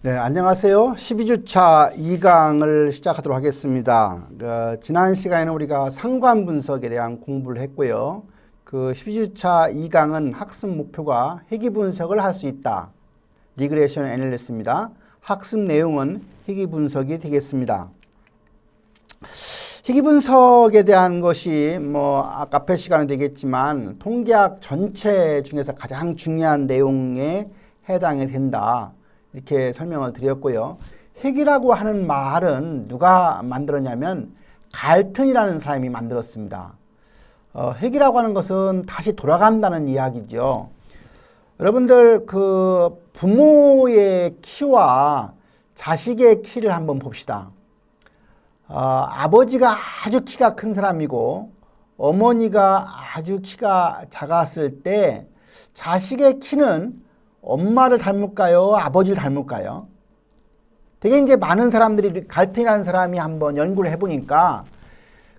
네, 안녕하세요. 12주차 2강을 시작하도록 하겠습니다. 지난 시간에는 우리가 상관 분석에 대한 공부를 했고요. 12주차 2강은 학습 목표가 회귀 분석을 할 수 있다. 리그레션 애널리시스입니다. 학습 내용은 회귀 분석이 되겠습니다. 회귀 분석에 대한 것이 아까 앞에 시간에 되겠지만 통계학 전체 중에서 가장 중요한 내용에 해당이 된다. 이렇게 설명을 드렸고요. 회귀라고 하는 말은 누가 만들었냐면 갈튼이라는 사람이 만들었습니다. 회귀라고 하는 것은 다시 돌아간다는 이야기죠. 여러분들 부모의 키와 자식의 키를 한번 봅시다. 아버지가 아주 키가 큰 사람이고 어머니가 아주 키가 작았을 때 자식의 키는 엄마를 닮을까요? 아버지를 닮을까요? 되게 이제 많은 사람들이 갈튼이라는 사람이 한번 연구를 해보니까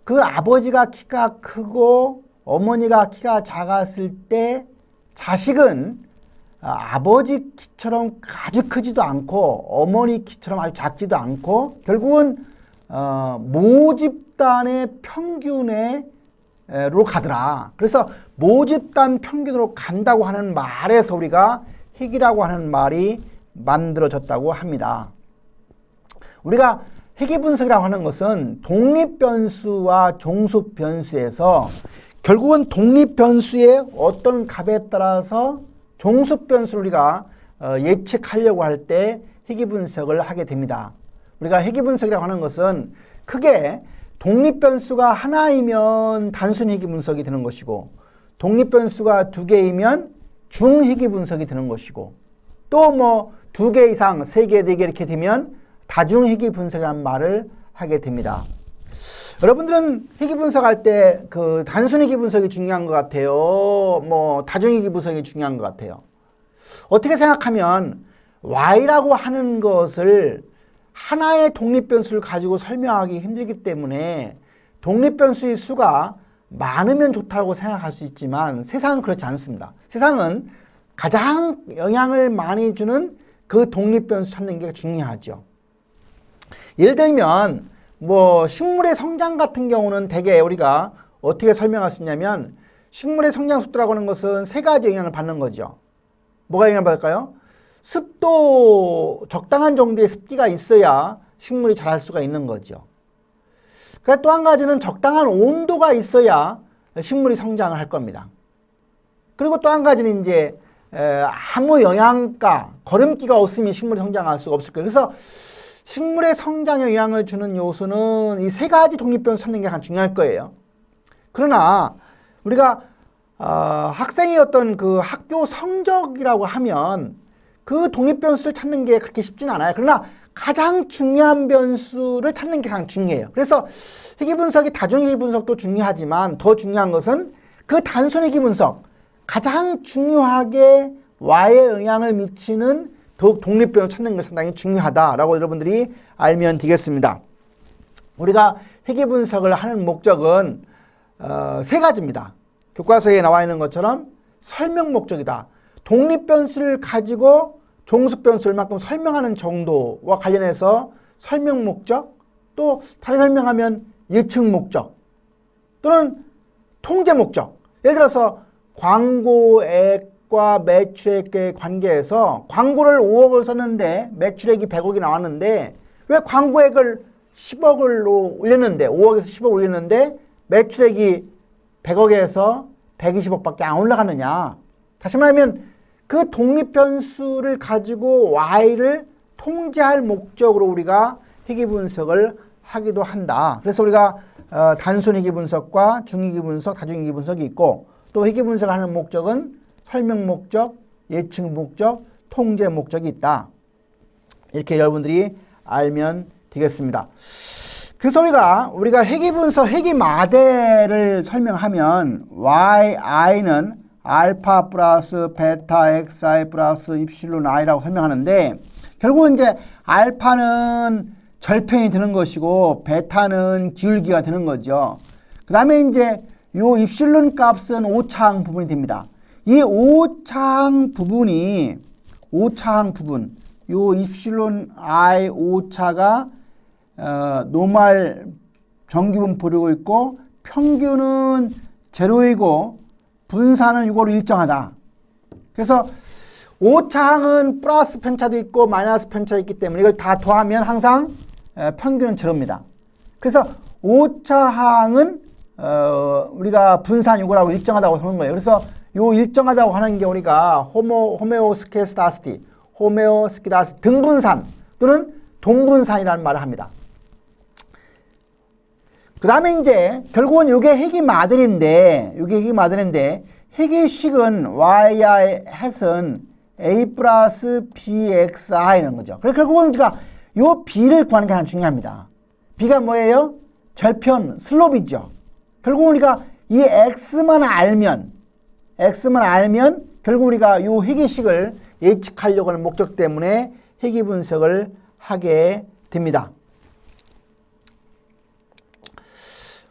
그 아버지가 키가 크고 어머니가 키가 작았을 때 자식은 아버지 키처럼 아주 크지도 않고 어머니 키처럼 아주 작지도 않고 결국은 모집단의 평균으로 가더라. 그래서 모집단 평균으로 간다고 하는 말에서 우리가 회귀라고 하는 말이 만들어졌다고 합니다. 우리가 회귀 분석이라고 하는 것은 독립변수와 종속변수에서 결국은 독립변수의 어떤 값에 따라서 종속변수를 우리가 예측하려고 할 때 회귀 분석을 하게 됩니다. 우리가 회귀 분석이라고 하는 것은 크게 독립변수가 하나이면 단순 회귀 분석이 되는 것이고 독립변수가 두 개이면 중회귀 분석이 되는 것이고 또 두 개 이상, 세 개, 네 개 이렇게 되면 다중회귀 분석이라는 말을 하게 됩니다. 여러분들은 회귀 분석할 때 단순회귀 분석이 중요한 것 같아요? 다중회귀 분석이 중요한 것 같아요? 어떻게 생각하면 y라고 하는 것을 하나의 독립변수를 가지고 설명하기 힘들기 때문에 독립변수의 수가 많으면 좋다고 생각할 수 있지만 세상은 그렇지 않습니다. 세상은 가장 영향을 많이 주는 그 독립변수 찾는 게 중요하죠. 예를 들면 식물의 성장 같은 경우는 대개 우리가 어떻게 설명할 수 있냐면 식물의 성장 속도라고 하는 것은 세 가지 영향을 받는 거죠. 뭐가 영향을 받을까요? 습도, 적당한 정도의 습기가 있어야 식물이 자랄 수가 있는 거죠. 또 한 가지는 적당한 온도가 있어야 식물이 성장을 할 겁니다. 그리고 또 한 가지는 이제 아무 영양가, 거름기가 없으면 식물이 성장할 수가 없을 거예요. 그래서 식물의 성장에 영향을 주는 요소는 이 세 가지 독립변수 찾는 게 가장 중요할 거예요. 그러나 우리가 학생의 어떤 학교 성적이라고 하면 그 독립변수를 찾는 게 그렇게 쉽지는 않아요. 그러나 가장 중요한 변수를 찾는 게 가장 중요해요. 그래서 회귀 분석이 다중회귀 분석도 중요하지만 더 중요한 것은 그 단순회귀 분석, 가장 중요하게 y에 영향을 미치는 독립변수 찾는 것이 상당히 중요하다라고 여러분들이 알면 되겠습니다. 우리가 회귀 분석을 하는 목적은 세 가지입니다. 교과서에 나와 있는 것처럼 설명 목적이다. 독립변수를 가지고 종속변수 얼마큼 설명하는 정도와 관련해서 설명 목적, 또 다르게 설명하면 예측 목적 또는 통제 목적. 예를 들어서 광고액과 매출액의 관계에서 광고를 5억을 썼는데 매출액이 100억이 나왔는데 왜 광고액을 10억으로 올렸는데 5억에서 10억 올렸는데 매출액이 100억에서 120억밖에 안 올라가느냐. 다시 말하면 그 독립변수를 가지고 y를 통제할 목적으로 우리가 회귀 분석을 하기도 한다. 그래서 우리가 단순회귀 분석과 중회귀 분석, 다중회귀 분석이 있고 또 회귀 분석을 하는 목적은 설명 목적, 예측 목적, 통제 목적이 있다. 이렇게 여러분들이 알면 되겠습니다. 그래서 우리가 회귀 분석, 회귀 마대를 설명하면 yi는 알파 플러스 베타 xi 플러스 입실론 i라고 설명하는데 결국은 이제 알파는 절편이 되는 것이고 베타는 기울기가 되는 거죠. 그 다음에 이제 요 입실론 값은 오차항 부분이 됩니다. 이 오차항 부분 요 입실론 I 오차가 노멀 정규분포되고 있고 평균은 제로이고 분산은 이거로 일정하다. 그래서 오차항은 플러스 편차도 있고 마이너스 편차도 있기 때문에 이걸 다 더하면 항상 평균은 제로입니다. 그래서 오차항은 우리가 분산 이거라고 일정하다고 하는 거예요. 그래서 요 일정하다고 하는 게 우리가 호메오스케스다시티, 호메오스키다시티 등분산 또는 동분산이라는 말을 합니다. 그 다음에 이제 결국은 이게 핵이 마들인데 핵의식은 yi 햇은 a 플러스 bxi라는 거죠. 그래서 결국은 우리가 요 b를 구하는 게 가장 중요합니다. b가 뭐예요? 절편 슬롭이죠. 결국 우리가 이 x만 알면 결국 우리가 요 핵의식을 예측하려고 하는 목적 때문에 핵의 분석을 하게 됩니다.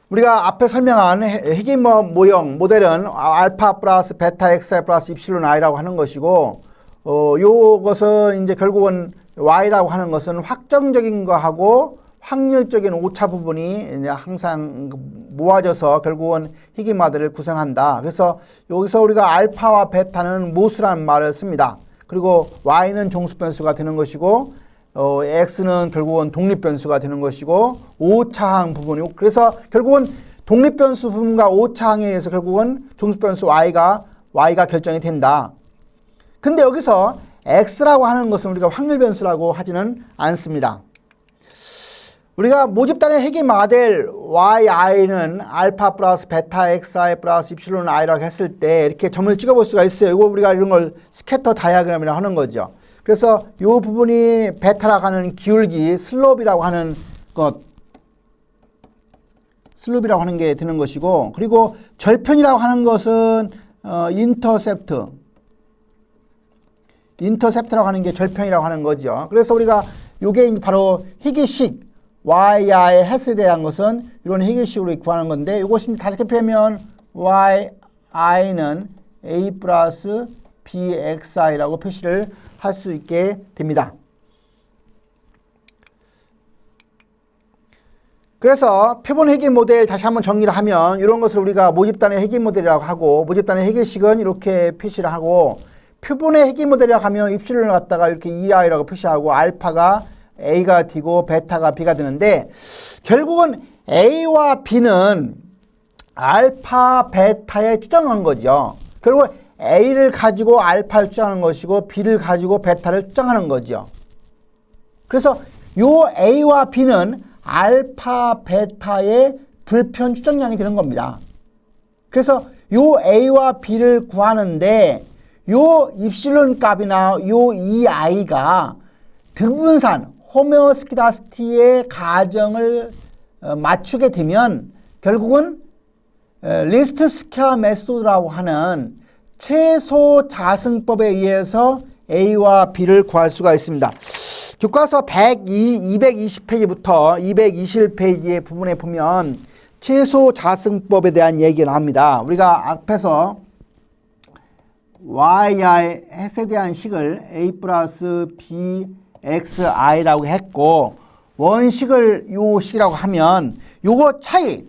우리가 앞에 설명한 핵의 모형, 모델은 알파 플러스 베타 xi 플러스 입실론 i라고 하는 것이고, 요것은 이제 결국은 y라고 하는 것은 확정적인 거하고 확률적인 오차 부분이 이제 항상 모아져서 결국은 핵의 모델을 구성한다. 그래서 여기서 우리가 알파와 베타는 모수라는 말을 씁니다. 그리고 y는 종수 변수가 되는 것이고, x는 결국은 독립 변수가 되는 것이고 오차항 부분이고 그래서 결국은 독립 변수 부분과 오차항에 의해서 결국은 종수 변수 y가 결정이 된다. 근데 여기서 x라고 하는 것은 우리가 확률 변수라고 하지는 않습니다. 우리가 모집단의 핵의 모델 yi는 알파 플러스 베타 xi 플러스 입실론 i라고 했을 때 이렇게 점을 찍어볼 수가 있어요. 이거 우리가 이런 걸 스캐터 다이어그램이라고 하는 거죠. 그래서 이 부분이 베타라고 하는 기울기, 슬롭이라고 하는 게 되는 것이고, 그리고 절편이라고 하는 것은 인터셉트라고 하는 게 절편이라고 하는 거죠. 그래서 우리가 이게 바로 희귀식 yi의 햇에 대한 것은 이런 희귀식으로 구하는 건데, 이것이 다시 펴면 yi는 a 플러스 bxi라고 표시를 할 수 있게 됩니다. 그래서 표본 핵의 모델 다시 한번 정리를 하면 이런 것을 우리가 모집단의 핵의 모델이라고 하고, 모집단의 핵의식은 이렇게 표시를 하고, 표본의 핵의 모델이라고 하면 입실론을 갖다가 이렇게 2i라고 표시하고 알파가 a가 되고 베타가 b가 되는데, 결국은 a와 b는 알파 베타에 추정한 거죠. 결국 a를 가지고 알파를 추정하는 것이고 b를 가지고 베타를 추정하는 거죠. 그래서 요 a와 b는 알파 베타의 불편 추정량이 되는 겁니다. 그래서 요 a와 b를 구하는데 요 입실론 값이나 요 2i가 등분산 호메오스키다시티의 가정을 맞추게 되면 결국은 리스트 스퀘어 메소드라고 하는 최소 자승법에 의해서 a와 b를 구할 수가 있습니다. 교과서 220페이지부터 221페이지의 부분에 보면 최소 자승법에 대한 얘기를 합니다. 우리가 앞에서 yi의 햇에 대한 식을 a 플러스 bxi라고 했고, 원식을 요 식이라고 하면 요거 차이,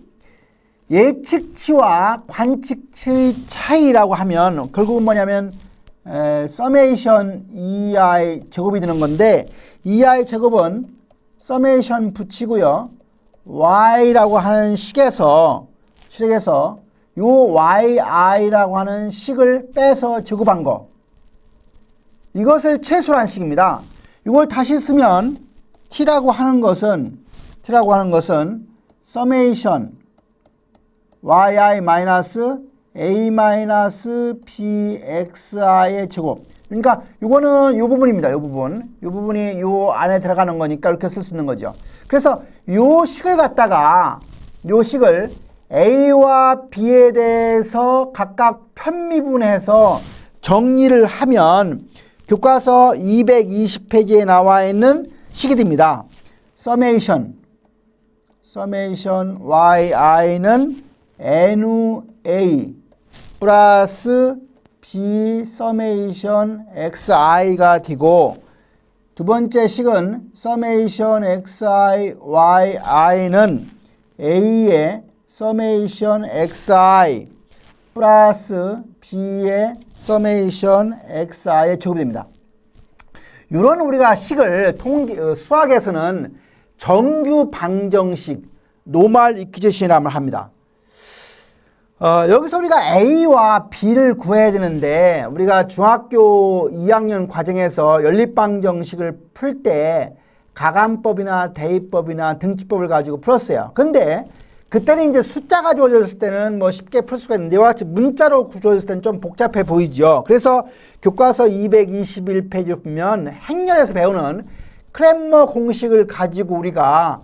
예측치와 관측치의 차이라고 하면 결국은 뭐냐면 서메이션 2i 제곱이 되는 건데, 2i 제곱은 서메이션 붙이고요, y라고 하는 식에서 요 yi라고 하는 식을 빼서 제곱한 거, 이것을 최소란 식입니다. 이걸 다시 쓰면 t라고 하는 것은 서메이션 yi 마이너스 a 마이너스 bxi의 제곱. 그러니까 이거는 요 부분입니다. 요 부분이 요 안에 들어가는 거니까 이렇게 쓸 수 있는 거죠. 그래서 요 식을 a와 b에 대해서 각각 편미분해서 정리를 하면 교과서 220페이지에 나와 있는 식이 됩니다. 서메이션 yi는 NA 플러스 B 서메이션 XI가 되고, 두 번째 식은 summation xi, yi는 a의 summation xi 플러스 b의 summation xi의 제곱이 됩니다. 이런 우리가 식을 수학에서는 정규 방정식, 노멀 이퀴제이션이라고 합니다. 여기서 우리가 A와 B를 구해야 되는데 우리가 중학교 2학년 과정에서 연립방정식을 풀 때 가감법이나 대입법이나 등지법을 가지고 풀었어요. 근데 그때는 이제 숫자가 주어졌을 때는 뭐 쉽게 풀 수가 있는데 이와 같이 문자로 주어졌을 때는 좀 복잡해 보이죠. 그래서 교과서 221페이지를 보면 행렬에서 배우는 크레머 공식을 가지고 우리가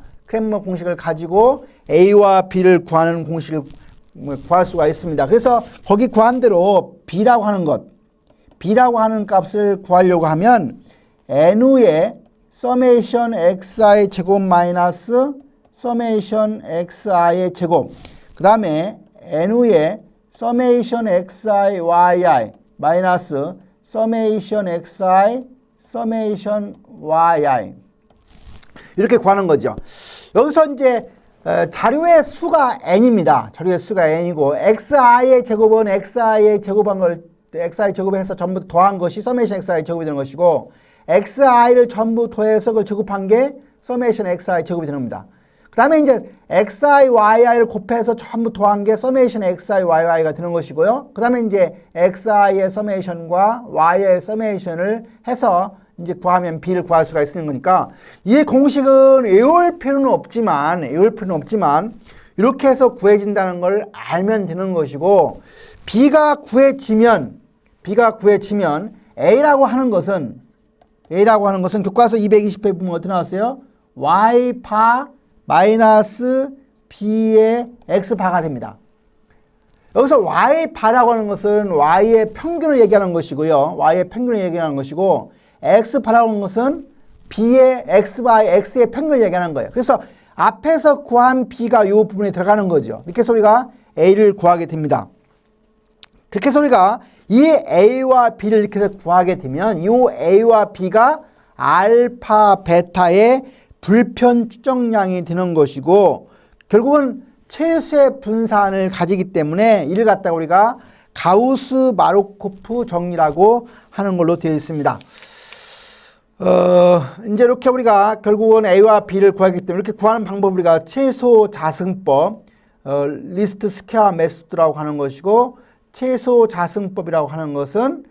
A와 B를 구하는 공식을 구할 수가 있습니다. 그래서 거기 구한 대로 B라고 하는 값을 구하려고 하면 N우의 summation xi 제곱 마이너스 summation xi의 제곱, 그 다음에 N우의 summation xi yi 마이너스 summation xi summation yi 이렇게 구하는 거죠. 여기서 이제 자료의 수가 n입니다. 자료의 수가 n이고 xi의 제곱은 xi의 제곱한 걸 xi 제곱해서 전부 더한 것이 summation xi 제곱이 되는 것이고 xi를 전부 더해서 그걸 제곱한 게 summation xi 제곱이 되는 겁니다. 그 다음에 이제 xi, yi를 곱해서 전부 더한 게 summation xi, yi가 되는 것이고요. 그 다음에 이제 xi의 summation과 y의 summation을 해서 이제 구하면 b를 구할 수가 있는 거니까 이 공식은 외울 필요는 없지만 이렇게 해서 구해진다는 걸 알면 되는 것이고 b가 구해지면 a라고 하는 것은 교과서 220페이지 보면 어떻게 나왔어요? y파 마이너스 b의 x파가 됩니다. 여기서 y파라고 하는 것은 y의 평균을 얘기하는 것이고요. x파라고 하는 것은 b의 xby x의 평균을 얘기하는 거예요. 그래서 앞에서 구한 b가 이 부분에 들어가는 거죠. 이렇게 해서 우리가 a를 구하게 됩니다. 그렇게 해서 우리가 이 a와 b를 이렇게 해서 구하게 되면 이 a와 b가 알파, 베타의 불편 추정량이 되는 것이고 결국은 최소의 분산을 가지기 때문에 이를 갖다가 우리가 가우스 마르코프 정리라고 하는 걸로 되어 있습니다. 이제 이렇게 우리가 결국은 A와 B를 구하기 때문에 이렇게 구하는 방법을 우리가 최소 자승법, 리스트 스퀘어 메소드라고 하는 것이고 최소 자승법이라고 하는 것은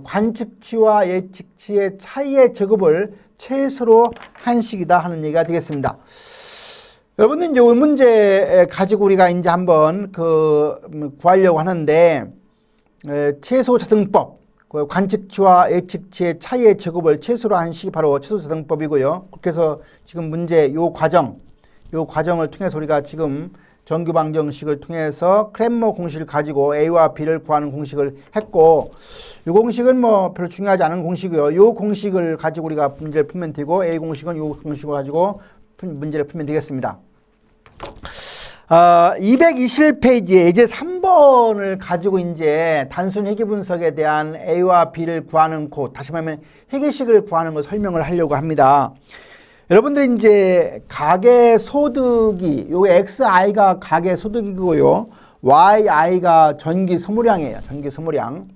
관측치와 예측치의 차이의 제곱을 최소로 한 식이다 하는 얘기가 되겠습니다. 여러분들 이제 이 문제 가지고 우리가 이제 한번 구하려고 하는데 최소 자승법, 관측치와 예측치의 차이의 제곱을 최소로 한 식이 바로 최소 자승법이고요. 그렇게 해서 지금 문제 요 과정을 통해서 우리가 지금 정규 방정식을 통해서 크레머 공식을 가지고 A와 B를 구하는 공식을 했고 이 공식은 뭐 별로 중요하지 않은 공식이고요. 이 공식을 가지고 우리가 문제를 풀면 되고 A 공식은 이 공식을 가지고 문제를 풀면 되겠습니다. 221페이지에 이제 3번을 가지고 이제 단순 회계 분석에 대한 A와 B를 구하는 다시 말하면 회계식을 구하는 걸 설명을 하려고 합니다. 여러분들 이제 가계 소득이 요 XI가 가계 소득이고요. YI가 전기 소모량이에요. 전기 소모량.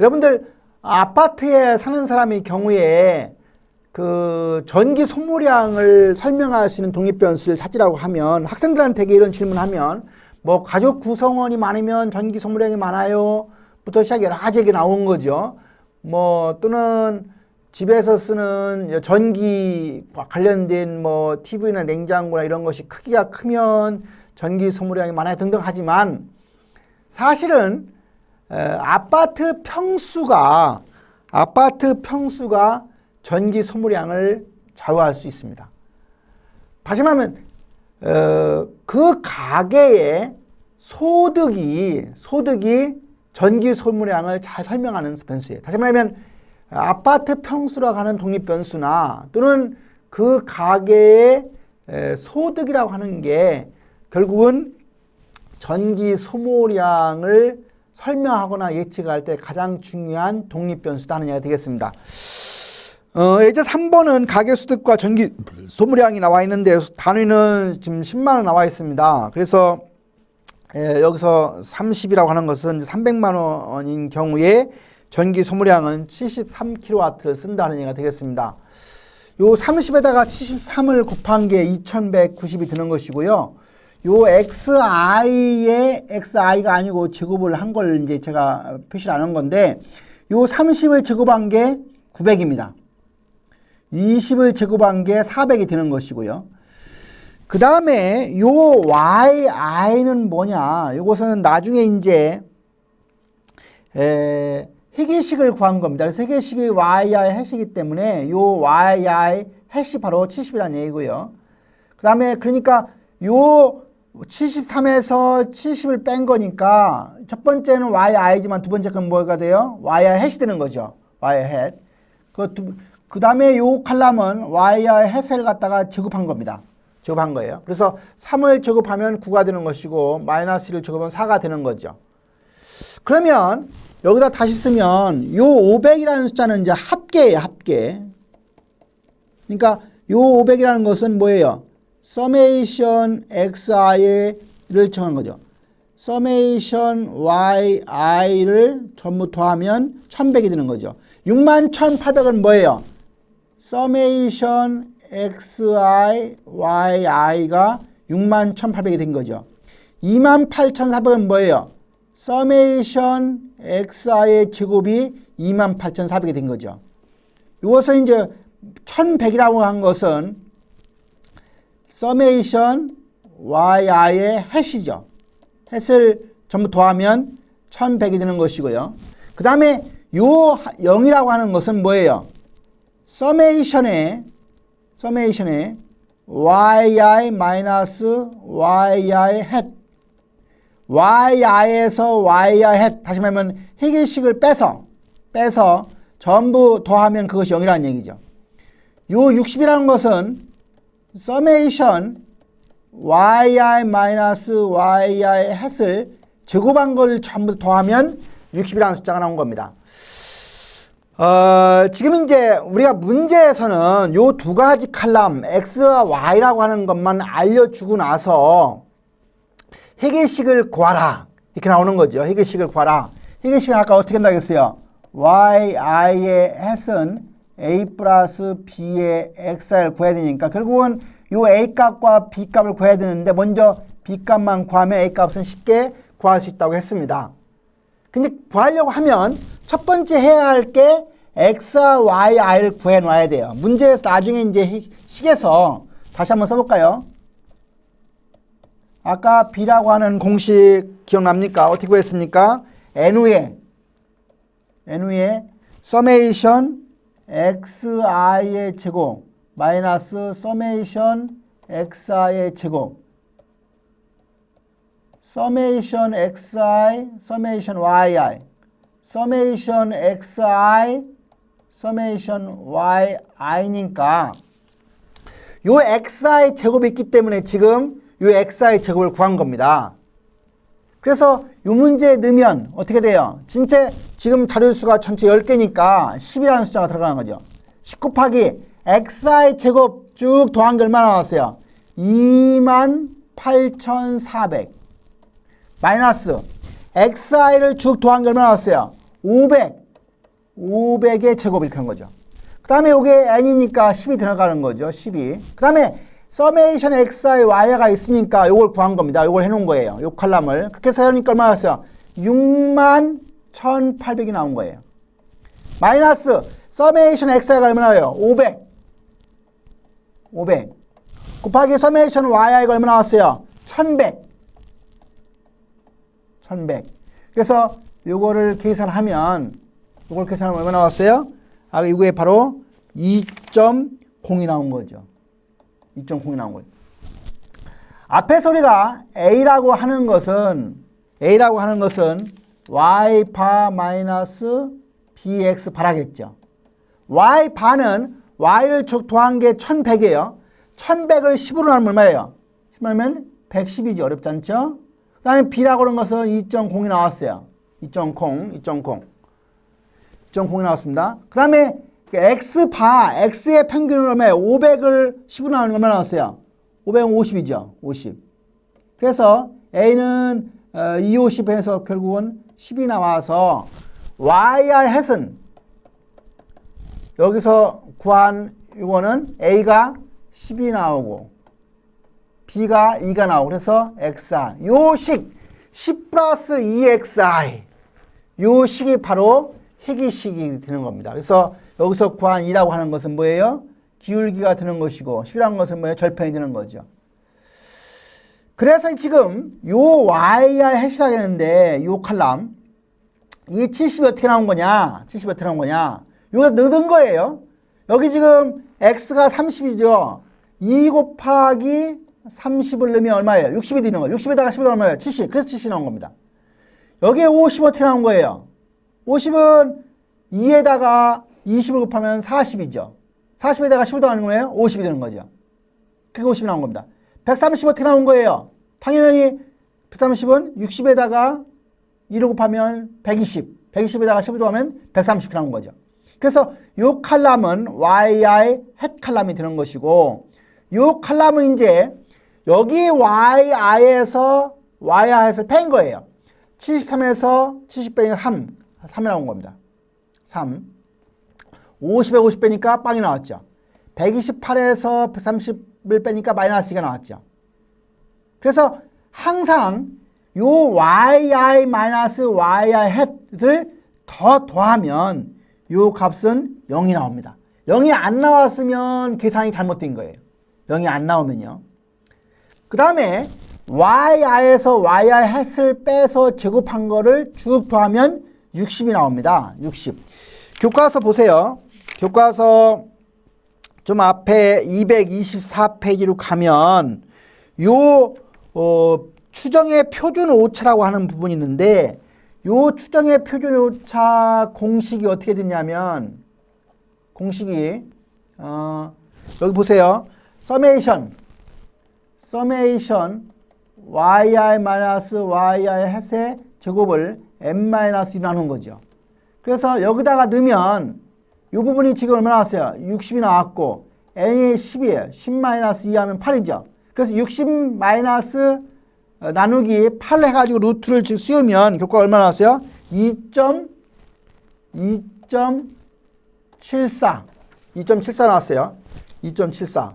여러분들 아파트에 사는 사람의 경우에 전기 소모량을 설명할 수 있는 독립변수를 찾으라고 하면 학생들한테 이런 질문하면 뭐 가족 구성원이 많으면 전기 소모량이 많아요 부터 시작해 여러 가지 얘기 나온 거죠. 뭐 또는 집에서 쓰는 전기 관련된 뭐 TV나 냉장고나 이런 것이 크기가 크면 전기 소모량이 많아요 등등 하지만 사실은 아파트 평수가 전기 소모량을 좌우할 수 있습니다. 다시 말하면 그 가게의 소득이 전기 소모량을 잘 설명하는 변수예요. 다시 말하면 아파트 평수라고 하는 독립변수나 또는 그 가게의 소득이라고 하는 게 결국은 전기 소모량을 설명하거나 예측할 때 가장 중요한 독립변수다 하는 얘기가 되겠습니다. 이제 3번은 가계소득과 전기 소모량이 나와 있는데 단위는 지금 10만 원 나와 있습니다. 그래서 여기서 30이라고 하는 것은 300만 원인 경우에 전기 소모량은 73kW를 쓴다는 얘기가 되겠습니다. 요 30에다가 73을 곱한 게 2190이 드는 것이고요. 요 XI가 아니고 제곱을 한 걸 이제 제가 표시를 안 한 건데 요 30을 제곱한 게 900입니다. 20을 제곱한 게 400이 되는 것이고요. 그 다음에 요 YI는 뭐냐? 요것은 나중에 이제 회계식을 구한 겁니다. 그래서 회계식이 YI 해시기 때문에 요 YI 해시 바로 70이라는 얘기고요. 그 다음에 그러니까 요 73에서 70을 뺀 거니까 첫 번째는 YI지만 두 번째 건 뭐가 돼요? YI 해시 되는 거죠. YI 해. 그 다음에 요 칼럼은 YI 해시를 갖다가 제곱한 겁니다. 제곱한 거예요. 그래서 3을 제곱하면 9가 되는 것이고 마이너스 1을 제곱하면 4가 되는 거죠. 그러면 여기다 다시 쓰면 요 500이라는 숫자는 이제 합계예요. 합계. 그러니까 요 500이라는 것은 뭐예요? 서메이션 xi를 정한 거죠. 서메이션 yi를 전부 더하면 1100이 되는 거죠. 61,800은 뭐예요? 서메이션 xi yi가 61,800이 된 거죠. 28,400은 뭐예요? 서메이션 xi의 제곱이 28,400이 된 거죠. 이것은 이제 1100이라고 한 것은 서메이션 yi의 해시죠. 해를 전부 더하면 1100이 되는 것이고요. 그 다음에 요 0이라고 하는 것은 뭐예요? 서메이션에 yi 마이너스 yi 햇 yi에서 yi 햇 다시 말하면 회계식을 빼서 전부 더하면 그것이 0이라는 얘기죠. 요 60이라는 것은 서메이션 yi 마이너스 yi 햇을 제곱한 걸 전부 더하면 60이라는 숫자가 나온 겁니다. 지금 이제 우리가 문제에서는 요 두 가지 칼럼 x와 y라고 하는 것만 알려주고 나서 회계식을 구하라 이렇게 나오는 거죠. 회계식을 구하라. 회계식은 아까 어떻게 한다고 했어요? yi의 햇은 a 플러스 b의 x를 구해야 되니까 결국은 요 a 값과 b 값을 구해야 되는데 먼저 b 값만 구하면 a 값은 쉽게 구할 수 있다고 했습니다. 근데 구하려고 하면 첫 번째 해야 할 게 x와 yi를 구해 놔야 돼요. 문제에서 나중에 이제 식에서 다시 한번 써볼까요? 아까 b라고 하는 공식 기억납니까? 어떻게 구했습니까? n위에 서메이션 xi의 제곱 마이너스 서메이션 xi의 제곱 서메이션 xi 서메이션 yi 서메이션 xi 서메이션 yi니까 요 xi 제곱이 있기 때문에 지금 요 xi 제곱을 구한 겁니다. 그래서 요 문제에 넣으면 어떻게 돼요? 진짜 지금 자료수가 전체 10개니까 10이라는 숫자가 들어가는 거죠. 10 곱하기 xi 제곱 쭉 더한 게 얼마나 나왔어요? 28,400 마이너스 xi를 쭉 더한 게 얼마나 나왔어요? 500의 제곱 이렇게 한 거죠. 그 다음에 이게 n이니까 10이 들어가는 거죠. 12. 그 다음에 서메이션 xi y가 있으니까 이걸 구한 겁니다. 이걸 해놓은 거예요. 이 칼럼을. 그렇게 해서 하니까 얼마나 나왔어요? 61,800이 나온 거예요. 마이너스 서메이션 xi가 얼마나요? 500 곱하기 서메이션 yi가 얼마나 나왔어요? 1100 그래서 요거를 계산하면 얼마 나왔어요? 이게 바로 2.0이 나온 거죠. 2.0이 나온 거예요. 앞에서 우리가 A라고 하는 것은 Y바 마이너스 BX 바라겠죠. Y바는 Y를 쭉 더한 게 1100이에요. 1100을 10으로 나누면 얼마예요? 10으로 나누면 110이죠. 어렵지 않죠? 그 다음에 B라고 하는 것은 2.0이 나왔어요. 2.0이 나왔습니다. 그 다음에 x의 평균은 얼마예요? 500을 10으로 나누는 얼마 나왔어요? 500은 50이죠. 50. 그래서 a는 250 해서 결국은 10이 나와서 yr 햇은 여기서 구한 이거는 a가 10이 나오고 b가 2가 나오고 그래서 xr 요 식 10 플러스 2xi 요 식이 바로 희귀식이 되는 겁니다. 그래서 여기서 구한 2라고 하는 것은 뭐예요? 기울기가 되는 것이고 10이라는 것은 뭐예요? 절편이 되는 거죠. 그래서 지금 요 yr 해시라고 했는데 요 칼럼 이 70이 어떻게 나온 거냐? 70이 어떻게 나온 거냐? 요거 넣은 거예요. 여기 지금 x가 30이죠. 2 곱하기 30을 넣으면 얼마예요? 60이 되는 거예요. 60에다가 10이 얼마예요? 70. 그래서 70이 나온 겁니다. 여기에 50 어떻게 나온 거예요? 50은 2에다가 20을 곱하면 40이죠. 40에다가 10을 더하는 거예요? 50이 되는 거죠. 그게 50이 나온 겁니다. 130 어떻게 나온 거예요? 당연히 130은 60에다가 2를 곱하면 120. 120에다가 10을 더하면 130 나온 거죠. 그래서 요 칼럼은 YI 햇 칼럼이 되는 것이고 요 칼럼은 이제 여기 YI에서 YI에서 뺀 거예요. 73에서 70 빼니까 3이 나온 겁니다. 3. 50에 50 빼니까 빵이 나왔죠. 128에서 130을 빼니까 마이너스 2가 나왔죠. 그래서 항상 요 yi 마이너스 yi 햇을 더 더하면 요 값은 0이 나옵니다. 0이 안 나왔으면 계산이 잘못된 거예요. 0이 안 나오면요. 그 다음에 yi에서 yi 햇을 빼서 제곱한 거를 쭉 더하면 60이 나옵니다. 60. 교과서 보세요. 교과서 좀 앞에 224페이지로 가면 요 추정의 표준 오차라고 하는 부분이 있는데 요 추정의 표준 오차 공식이 어떻게 되냐면 공식이 여기 보세요. 서메이션 yi-yi 햇의 제곱을 n-1 나눈 거죠. 그래서 여기다가 넣으면 이 부분이 지금 얼마 나왔어요? 60이 나왔고 n이 10이에요. 10-2 하면 8이죠. 그래서 60 마이너스 나누기 8 해가지고 루트를 씌우면 교과가 얼마 나왔어요? 2.74 나왔어요. 2.74.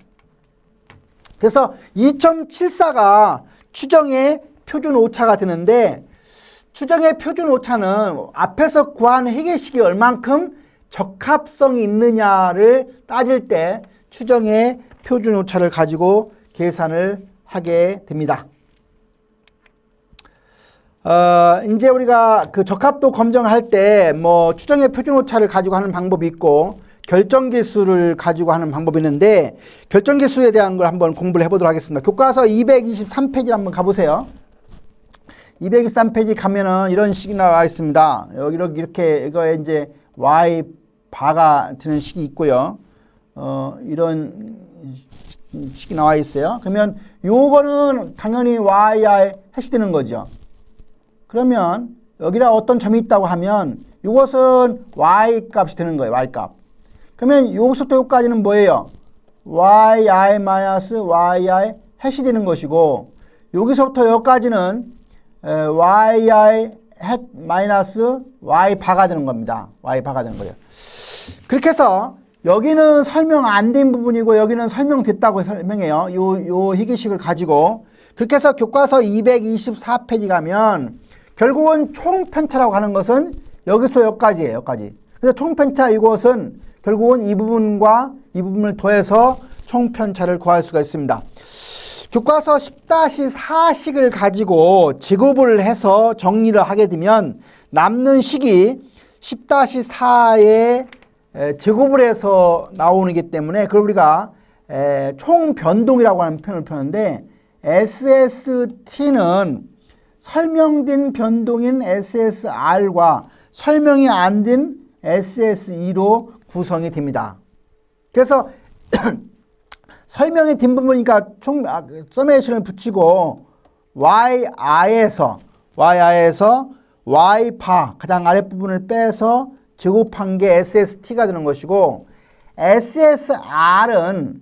그래서 2.74가 추정의 표준 오차가 되는데 추정의 표준 오차는 앞에서 구한 회계식이 얼만큼 적합성이 있느냐를 따질 때 추정의 표준 오차를 가지고 계산을 하게 됩니다. 이제 우리가 그 적합도 검정할 때 뭐 추정의 표준 오차를 가지고 하는 방법이 있고 결정계수를 가지고 하는 방법이 있는데 결정계수에 대한 걸 한번 공부를 해보도록 하겠습니다. 교과서 223페이지를 한번 가보세요. 223페이지 가면은 이런 식이 나와 있습니다. 여기 이렇게 이거에 이제 y 바가 드는 식이 있고요. 이런 식이 나와 있어요. 그러면 요거는 당연히 yi 해시되는 거죠. 그러면 여기다 어떤 점이 있다고 하면 이것은 y 값이 되는 거예요. y 값. 그러면 여기서부터 여기까지는 뭐예요? yi-yi 해시 되는 것이고 여기서부터 여기까지는 yi 햇 마이너스 y 바가 되는 겁니다. y 바가 되는 거예요. 그렇게 해서 여기는 설명 안 된 부분이고 여기는 설명됐다고 설명해요. 요 희귀식을 가지고. 그렇게 해서 교과서 224페이지 가면 결국은 총편차라고 하는 것은 여기서 여기까지예요. 여기까지. 그래서 총편차 이것은 결국은 이 부분과 이 부분을 더해서 총편차를 구할 수가 있습니다. 교과서 10-4식을 가지고 제곱을 해서 정리를 하게 되면 남는 식이 10-4의 제곱을 해서 나오기 때문에 그걸 우리가 총변동이라고 하는 표현을 펴는데 SST는 설명된 변동인 SSR과 설명이 안 된 SSE로 구성이 됩니다. 그래서 설명이 된 부분이니까 서메이션을 붙이고 YI에서 Y바 가장 아랫부분을 빼서 제곱한 게 SST가 되는 것이고 SSR은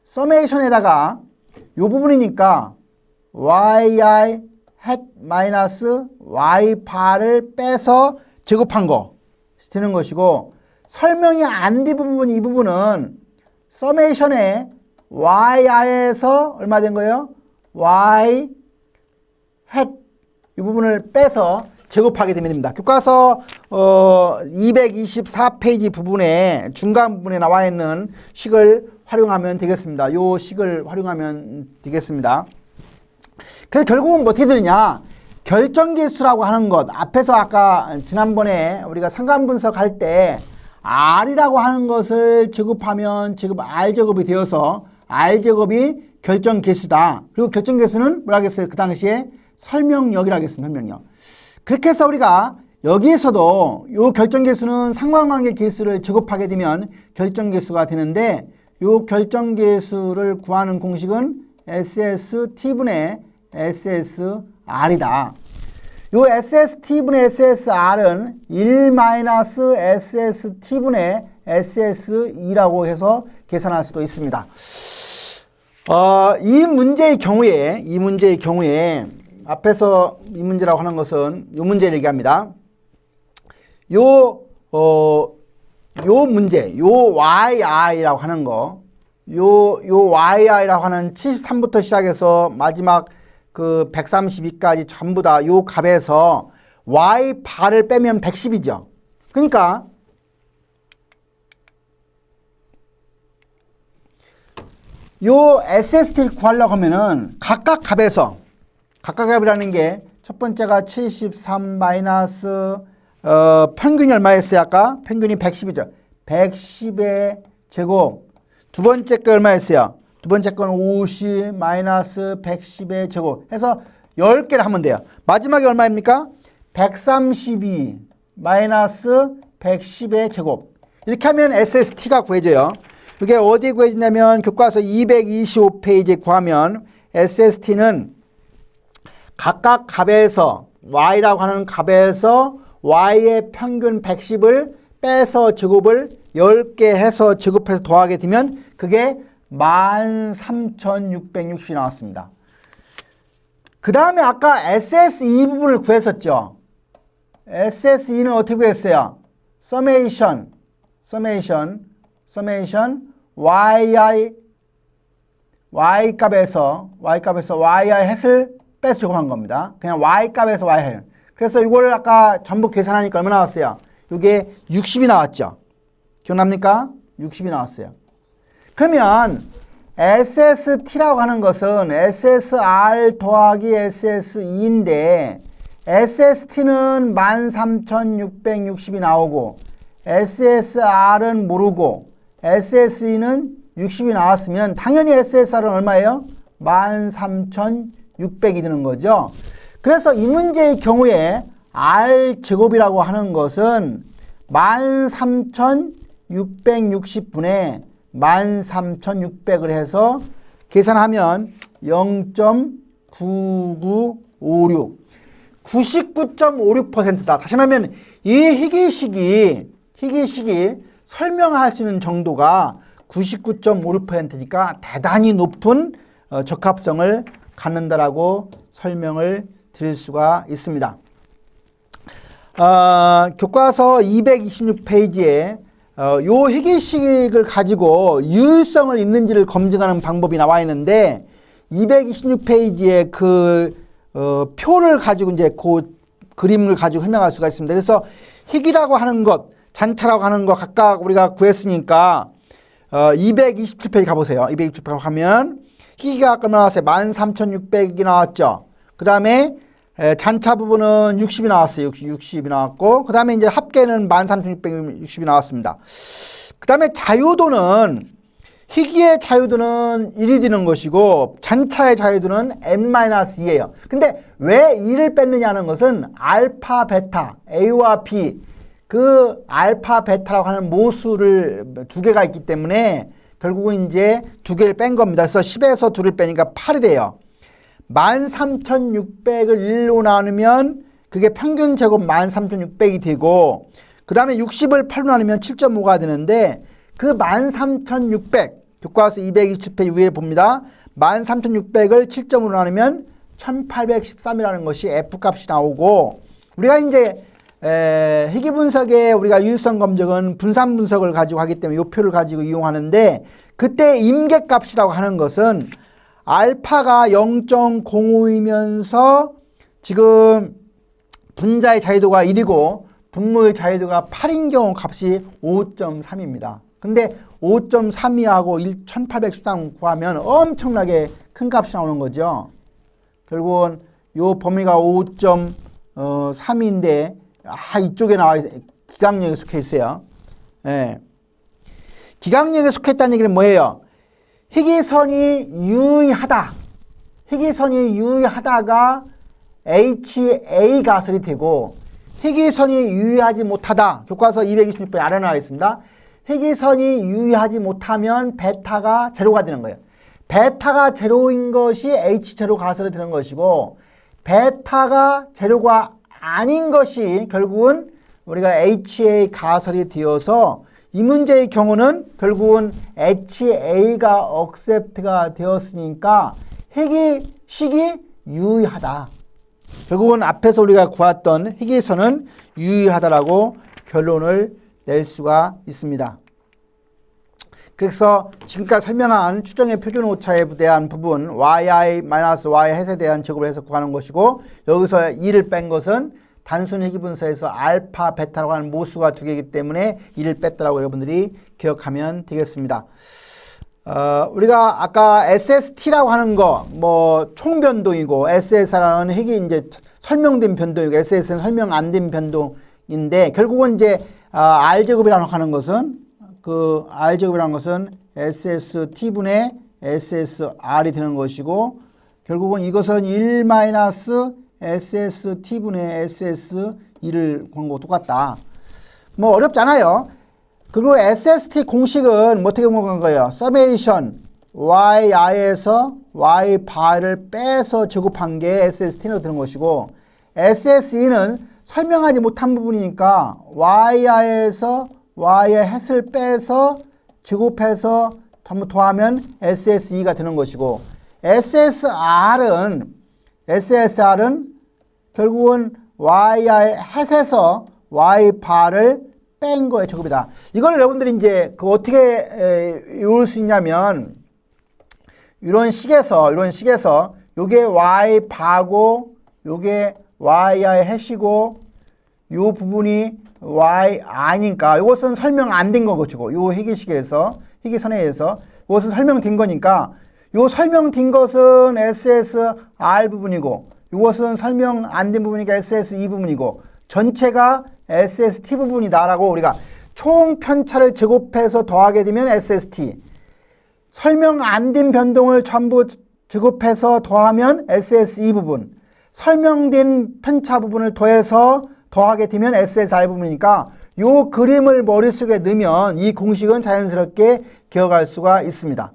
서메이션에다가 요 부분이니까 yi hat 마이너스 y파를 빼서 제곱한 거 되는 것이고 설명이 안 된 부분 이 부분은 서메이션에 y이에서 얼마 된 거예요? y hat 이 부분을 빼서 제곱하게 되면 됩니다. 교과서 224페이지 부분에 중간 부분에 나와 있는 식을 활용하면 되겠습니다. 이 식을 활용하면 되겠습니다. 그래서 결국은 뭐 어떻게 되느냐? 결정계수라고 하는 것 앞에서 아까 지난번에 우리가 상관분석 할 때 R이라고 하는 것을 제곱하면 제곱 R제곱이 되어서 R제곱이 결정계수다. 그리고 결정계수는 뭐라 하겠어요? 그 당시에 설명력이라고 했습니다. 설명력. 그렇게 해서 우리가 여기에서도 이 결정계수는 상관관계 계수를 제곱하게 되면 결정계수가 되는데 이 결정계수를 구하는 공식은 SST분의 SSR이다. 이 SST분의 SSR은 1-SST분의 SSE라고 해서 계산할 수도 있습니다. 이 문제의 경우에 앞에서 이 문제라고 하는 것은 이 문제를 얘기합니다. 요 문제, 요 YI라고 하는 거, 요 YI라고 하는 73부터 시작해서 마지막 그 132까지 전부 다 요 값에서 Y 바를 빼면 110이죠. 그러니까 요 SST를 구하려고 하면은 각각 값이라는 게 첫 번째가 73 마이너스 평균이 얼마였어요? 아까 평균이 110이죠. 110의 제곱. 두 번째 거 얼마였어요? 두 번째 건 50 마이너스 110의 제곱 해서 10개를 하면 돼요. 마지막에 얼마입니까? 132 마이너스 110의 제곱. 이렇게 하면 SST가 구해져요. 이게 어디에 구해지냐면 교과서 225페이지에 구하면 SST는 각각 값에서 y라고 하는 값에서 y의 평균 110을 빼서 제곱을 10개 해서 제곱해서 더하게 되면 그게 13,660이 나왔습니다. 그 다음에 아까 SSE 부분을 구했었죠. SSE는 어떻게 구했어요? 서메이션 y 값에서 yi 햇을 빼서 제곱한 겁니다. 그냥 y 값에서 y 햇. 그래서 이걸 아까 전부 계산하니까 얼마 나왔어요? 이게 60이 나왔죠. 기억납니까? 60이 나왔어요. 그러면 SST라고 하는 것은 SSR 더하기 SSE인데 SST는 13,660이 나오고 SSR은 모르고 SSE는 60이 나왔으면 당연히 SSR은 얼마예요? 13,600이 되는 거죠. 그래서 이 문제의 경우에 R제곱이라고 하는 것은 13,660분의 13,600을 해서 계산하면 0.9956 99.56%다. 다시 말하면 이 희귀식이 설명할 수 있는 정도가 99.56%니까 대단히 높은 적합성을 갖는다라고 설명을 드릴 수가 있습니다. 교과서 226페이지에 요 희귀식을 가지고 유효성을 있는지를 검증하는 방법이 나와 있는데 226페이지에 그 표를 가지고 이제 그 그림을 가지고 설명할 수가 있습니다. 그래서 희귀라고 하는 것, 잔차라고 하는 것 각각 우리가 구했으니까 227페이지 가보세요. 227페이지 가면 희귀가 아까 나왔어요. 13,600이 나왔죠. 그 다음에 잔차 부분은 60이 나왔어요. 60이 나왔고 그 다음에 이제 합계는 13,660이 나왔습니다. 그 다음에 자유도는 희귀의 자유도는 1이 되는 것이고 잔차의 자유도는 n-2예요. 근데 왜 2를 뺐느냐는 것은 알파, 베타, A와 B 그 알파, 베타라고 하는 모수를 두 개가 있기 때문에 결국은 이제 두 개를 뺀 겁니다. 그래서 10에서 2를 빼니까 8이 돼요. 13,600을 1로 나누면 그게 평균 제곱 13,600이 되고 그 다음에 60을 8로 나누면 7.5가 되는데 그 13,600 교과서 227페이지 위에 봅니다. 13,600을 7점으로 나누면 1813이라는 것이 F값이 나오고 우리가 이제 희귀 분석에 우리가 유효성 검증은 분산 분석을 가지고 하기 때문에 이 표를 가지고 이용하는데 그때 임계값이라고 하는 것은 알파가 0.05이면서 지금 분자의 자유도가 1이고 분모의 자유도가 8인 경우 값이 5.3입니다. 근데 5.32하고 1813 구하면 엄청나게 큰 값이 나오는 거죠. 결국은 요 범위가 5.3인데 이쪽에 나와 기각력에 속해 있어요. 예. 기각력에 속했다는 얘기는 뭐예요? 희귀선이 유의하다. 희귀선이 유의하다가 HA 가설이 되고 희귀선이 유의하지 못하다. 교과서 226번 아래 나와 있습니다. 희귀선이 유의하지 못하면 베타가 제로가 되는 거예요. 베타가 제로인 것이 H0 가설이 되는 것이고 베타가 제로가 아닌 것이 결국은 우리가 HA 가설이 되어서 이 문제의 경우는 결국은 HA가 억셉트가 되었으니까 희귀식이 유의하다. 결국은 앞에서 우리가 구했던 희귀선은 유의하다라고 결론을 낼 수가 있습니다. 그래서 지금까지 설명한 추정의 표준 오차에 대한 부분 yi-y 햇에 대한 제곱을 해서 구하는 것이고 여기서 2를 뺀 것은 단순 희귀 분서에서 알파, 베타라고 하는 모수가 두 개이기 때문에 2를 뺐다라고 여러분들이 기억하면 되겠습니다. 우리가 아까 SST라고 하는 거 뭐 총변동이고 SSR은 희귀 이제 설명된 변동이고 SS는 설명 안 된 변동인데 결국은 이제 R제곱이라고 하는 것은 그 R제곱이라는 것은 SST분의 SSR이 되는 것이고 결국은 이것은 1-SST분의 SS2를 구한 거 똑같다. 뭐 어렵잖아요. 그리고 SST 공식은 어떻게 보는 거예요? 서메이션 yi에서 y바를 빼서 제곱한 게 SST로 되는 것이고 SSE는 설명하지 못한 부분이니까 yi에서 y의 햇을 빼서 제곱해서 전부 더하면 SSE가 되는 것이고 SSR은 결국은 y의 햇에서 y바를 뺀 거의 제곱이다. 이걸 여러분들이 이제 어떻게 외울 수 있냐면 이런 식에서 요게 y바고 요게 y의 햇이고 요 부분이 y아니까 이것은 설명 안 된 거고 요 희귀식에서 희귀선에 의해서 이것은 설명된 거니까 요 설명된 것은 SSR 부분이고 이것은 설명 안 된 부분이니까 SSE 부분이고 전체가 SST 부분이다라고 우리가 총 편차를 제곱해서 더하게 되면 SST 설명 안 된 변동을 전부 제곱해서 더하면 SSE 부분 설명된 편차 부분을 더해서 더하게 되면 SSR 부분이니까 요 그림을 머릿속에 넣으면 이 공식은 자연스럽게 기억할 수가 있습니다.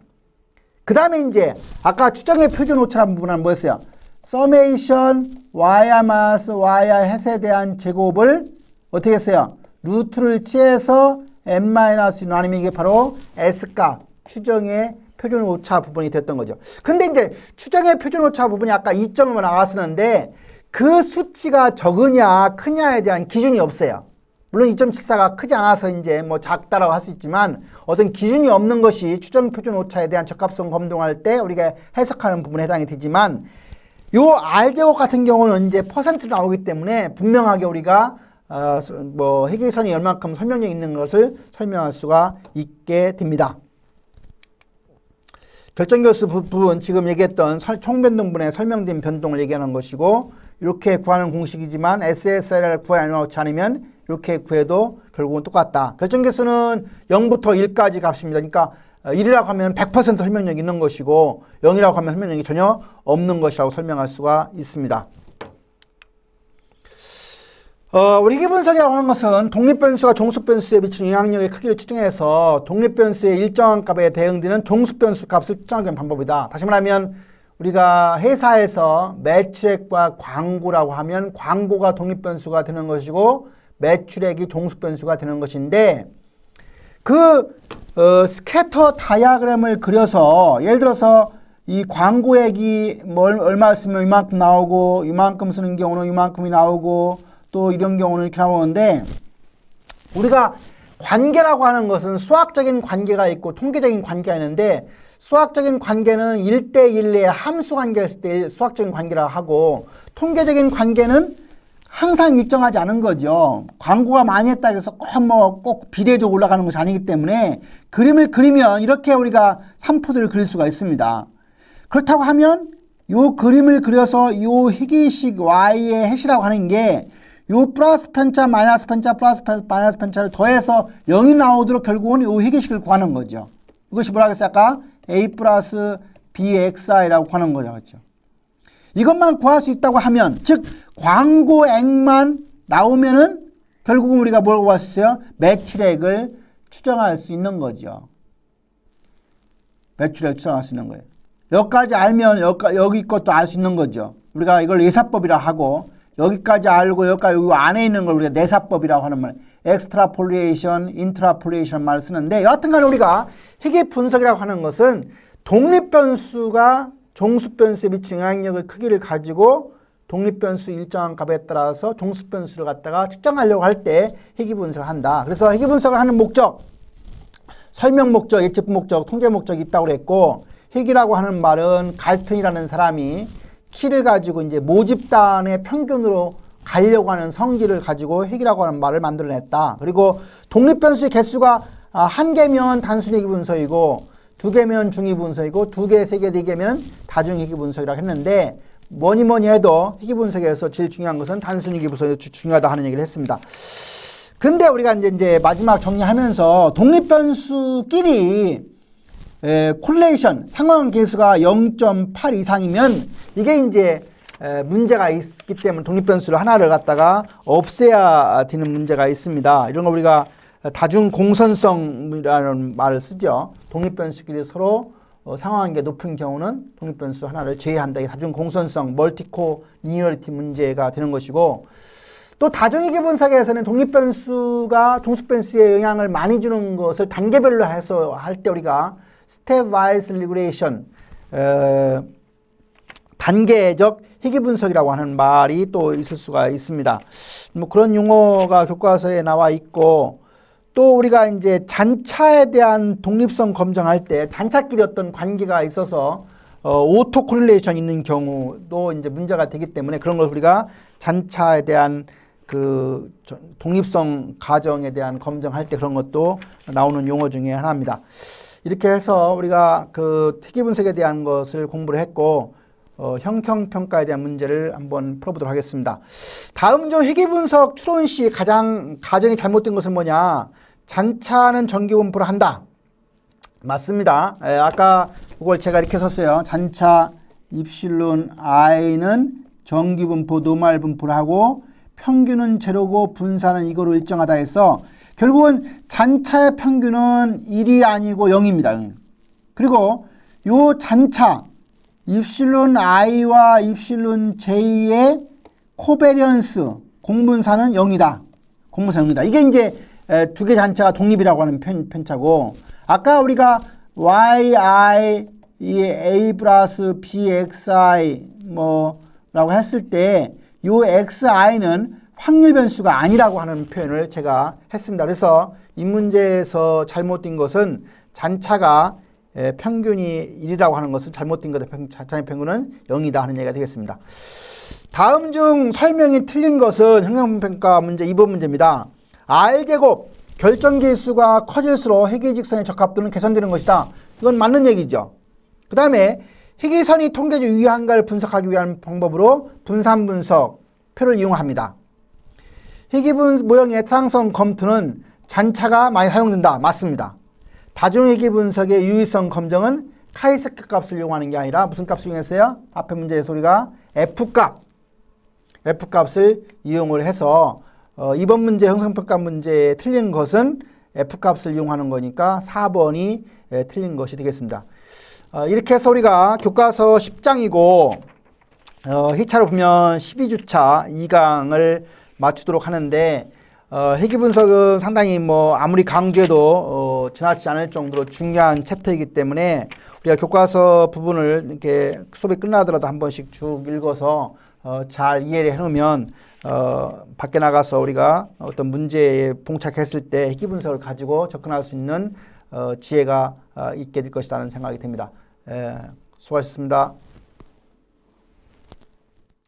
그 다음에 이제 아까 추정의 표준 오차라는 부분은 뭐였어요? 서메이션 yi-yi 햇에 대한 제곱을 어떻게 했어요? 루트를 취해서 n-1 나누면 이게 바로 S값 추정의 표준 오차 부분이 됐던 거죠. 근데 이제 추정의 표준 오차 부분이 아까 2점으로 나왔었는데 그 수치가 적으냐 크냐에 대한 기준이 없어요. 물론 2.74가 크지 않아서 이제 뭐 작다라고 할 수 있지만 어떤 기준이 없는 것이 추정 표준 오차에 대한 적합성 검증할 때 우리가 해석하는 부분에 해당이 되지만 요 R제곱 같은 경우는 이제 퍼센트로 나오기 때문에 분명하게 우리가 뭐 희귀선이 얼만큼 설명력 있는 것을 설명할 수가 있게 됩니다. 결정교수 부분 지금 얘기했던 총변동분의 설명된 변동을 얘기하는 것이고 이렇게 구하는 공식이지만 SSR을 구하지 않으면 이렇게 구해도 결국은 똑같다. 결정계수는 0부터 1까지 값입니다. 그러니까 1이라고 하면 100% 설명력이 있는 것이고 0이라고 하면 설명력이 전혀 없는 것이라고 설명할 수가 있습니다. 우리 희귀분석이라고 하는 것은 독립변수가 종수변수에 미치는 영향력의 크기를 추정해서 독립변수의 일정한 값에 대응되는 종수변수 값을 추정하는 방법이다. 다시 말하면 우리가 회사에서 매출액과 광고라고 하면 광고가 독립변수가 되는 것이고 매출액이 종수변수가 되는 것인데 스캐터 다이어그램을 그려서 예를 들어서 이 광고액이 얼마 쓰면 이만큼 나오고 이만큼 쓰는 경우는 이만큼이 나오고 또 이런 경우는 이렇게 나오는데 우리가 관계라고 하는 것은 수학적인 관계가 있고 통계적인 관계가 있는데 수학적인 관계는 1대1의 함수 관계였을 때 수학적인 관계라고 하고 통계적인 관계는 항상 일정하지 않은 거죠. 광고가 많이 했다 해서 꼭 비례적으로 올라가는 것이 아니기 때문에 그림을 그리면 이렇게 우리가 삼포들을 그릴 수가 있습니다. 그렇다고 하면 요 그림을 그려서 요 희귀식 y의 해시라고 하는 게 요 플러스 편차 마이너스 편차 플러스 마이너스 편차를 더해서 0이 나오도록 결국은 요 희귀식을 구하는 거죠. 이것이 뭐라고 했어요? 아까 a 플러스 bxi라고 하는 거죠. 그렇죠? 이것만 구할 수 있다고 하면 즉 광고액만 나오면은 결국은 우리가 뭘 구할 수 있어요? 매출액을 추정할 수 있는 거죠. 매출액을 추정할 수 있는 거예요. 여기까지 알면 여기 것도 알 수 있는 거죠. 우리가 이걸 예사법이라 하고 여기까지 알고 여기까지 요 안에 있는 걸 우리가 내사법이라고 하는 말, 엑스트라폴레이션, 인트라폴레이션 말을 쓰는데 여하튼간에 우리가 희귀 분석이라고 하는 것은 독립변수가 종수변수에 미치는 영향력의 크기를 가지고 독립변수 일정한 값에 따라서 종수변수를 갖다가 측정하려고 할 때 희귀 분석을 한다. 그래서 희귀 분석을 하는 목적, 설명 목적, 예측 목적, 통계 목적이 있다고 그랬고 희귀라고 하는 말은 갈튼이라는 사람이 키를 가지고 이제 모집단의 평균으로 가려고 하는 성질을 가지고 희귀라고 하는 말을 만들어냈다. 그리고 독립변수의 개수가 1개면 단순 희귀 분석이고 2개면 중위 분석이고 2개, 3개, 4개면 다중 희귀 분석이라고 했는데 뭐니 해도 희귀 분석에서 제일 중요한 것은 단순 희귀 분석이 중요하다 하는 얘기를 했습니다. 근데 우리가 이제 마지막 정리하면서 독립변수끼리 콜레이션 상관계수가 0.8 이상이면 이게 이제 문제가 있기 때문에 독립변수를 하나를 갖다가 없애야 되는 문제가 있습니다. 이런 거 우리가 다중 공선성이라는 말을 쓰죠. 독립변수끼리 서로 상호관계 높은 경우는 독립변수 하나를 제외한다. 이게 다중 공선성, 멀티코 리니어리티 문제가 되는 것이고 또 다중이기 분석에서는 독립변수가 종수변수에 영향을 많이 주는 것을 단계별로 해서 할 때 우리가 스텝와이즈 리그레이션 단계적 희귀 분석이라고 하는 말이 또 있을 수가 있습니다. 뭐 그런 용어가 교과서에 나와 있고 또 우리가 이제 잔차에 대한 독립성 검증할 때 잔차끼리 어떤 관계가 있어서 오토 코릴레이션 있는 경우도 이제 문제가 되기 때문에 그런 걸 우리가 잔차에 대한 그 독립성 가정에 대한 검증할 때 그런 것도 나오는 용어 중에 하나입니다. 이렇게 해서 우리가 그 희귀 분석에 대한 것을 공부를 했고 형평평가에 대한 문제를 한번 풀어보도록 하겠습니다. 다음 중 희귀 분석 추론 시 가장 가정이 잘못된 것은 뭐냐? 잔차는 정기분포를 한다. 맞습니다. 아까 그걸 제가 이렇게 썼어요. 잔차 입실론 i는 정기분포 노말 분포를 하고 평균은 제로고 분산은 이거로 일정하다 해서 결국은 잔차의 평균은 1이 아니고 0입니다. 그리고 요 잔차 입실론 i와 입실론 j의 코베리언스 공분사는 0이다. 공분사 0이다. 이게 이제 두 개 잔차가 독립이라고 하는 편차고 아까 우리가 yi a 플러스 bxi 뭐라고 했을 때 요 xi는 확률 변수가 아니라고 하는 표현을 제가 했습니다. 그래서 이 문제에서 잘못된 것은 잔차가 평균이 1이라고 하는 것은 잘못된 거다. 잔차의 평균은 0이다 하는 얘기가 되겠습니다. 다음 중 설명이 틀린 것은 형평평가 문제 2번 문제입니다. R제곱 결정계수가 커질수록 희귀직선의 적합도는 개선되는 것이다. 이건 맞는 얘기죠. 그 다음에 희귀선이 통계적 유효한가를 분석하기 위한 방법으로 분산분석 표를 이용합니다. 희귀분 모형의 타당성 검토는 잔차가 많이 사용된다. 맞습니다. 다중희귀 분석의 유의성 검증은 카이스트 값을 이용하는 게 아니라 무슨 값을 이용했어요? 앞에 문제에서 우리가 F값을 이용을 해서 이번 문제 형성평가 문제에 틀린 것은 F값을 이용하는 거니까 4번이 틀린 것이 되겠습니다. 이렇게 해서 우리가 교과서 10장이고 희차로 보면 12주차 2강을 맞추도록 하는데 희귀 분석은 상당히 뭐 아무리 강조해도 지나치지 않을 정도로 중요한 챕터이기 때문에 우리가 교과서 부분을 이렇게 수업이 끝나더라도 한 번씩 쭉 읽어서 잘 이해를 해놓으면 밖에 나가서 우리가 어떤 문제에 봉착했을 때 희귀 분석을 가지고 접근할 수 있는 지혜가 있게 될 것이라는 생각이 듭니다. 수고하셨습니다.